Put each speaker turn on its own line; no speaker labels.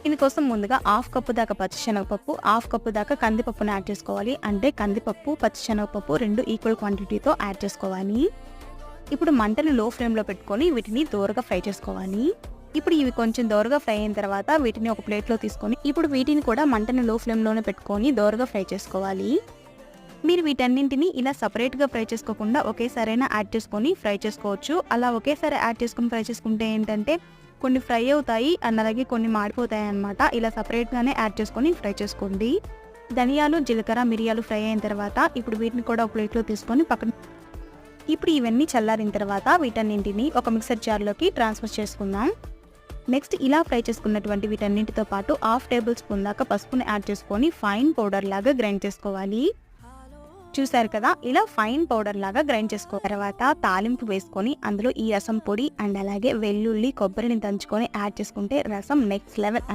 దీనికోసం ముందుగా half cup దాకా పచ్చిశనగపప్పు, హాఫ్ కప్పు దాకా కందిపప్పును యాడ్ చేసుకోవాలి. అంటే కందిపప్పు, పచ్చిశనగపప్పు 2 ఈక్వల్ క్వాంటిటీతో యాడ్ చేసుకోవాలి. ఇప్పుడు మంటను లో ఫ్లేమ్లో పెట్టుకొని వీటిని దోరగా ఫ్రై చేసుకోవాలి. ఇప్పుడు ఇవి కొంచెం దోరగా ఫ్రై అయిన తర్వాత వీటిని ఒక ప్లేట్లో తీసుకొని ఇప్పుడు వీటిని కూడా మంటను లో ఫ్లేమ్లోనే పెట్టుకొని దోరగా ఫ్రై చేసుకోవాలి. మీరు వీటన్నింటిని ఇలా సపరేట్గా ఫ్రై చేసుకోకుండా ఒకేసారైనా యాడ్ చేసుకొని ఫ్రై చేసుకోవచ్చు. అలా ఒకేసారి యాడ్ చేసుకొని ఫ్రై చేసుకుంటే ఏంటంటే కొన్ని ఫ్రై అవుతాయి అండ్ అలాగే కొన్ని మాడిపోతాయి అన్నమాట. ఇలా సపరేట్గానే యాడ్ చేసుకొని ఫ్రై చేసుకోండి. ధనియాలు, జీలకర్ర, మిరియాలు ఫ్రై అయిన తర్వాత ఇప్పుడు వీటిని కూడా ఒక ప్లేట్లో తీసుకొని పక్కన ఇప్పుడు ఇవన్నీ చల్లారిన తర్వాత వీటన్నింటిని ఒక మిక్సర్ జార్లోకి ట్రాన్స్ఫర్ చేసుకుందాం. నెక్స్ట్ ఇలా ఫ్రై చేసుకున్నటువంటి వీటన్నింటితో పాటు హాఫ్ టేబుల్ స్పూన్ దాకా పసుపుని యాడ్ చేసుకొని ఫైన్ పౌడర్ లాగా గ్రైండ్ చేసుకోవాలి. చూసారు కదా, ఇలా ఫైన్ పౌడర్ లాగా గ్రైండ్ చేసుకో తర్వాత తాలింపు వేసుకొని అందులో ఈ రసం పొడి అండ్ అలాగే వెల్లుల్లి, కొబ్బరిని దంచుకొని యాడ్ చేసుకుంటే రసం నెక్స్ట్ లెవెల్.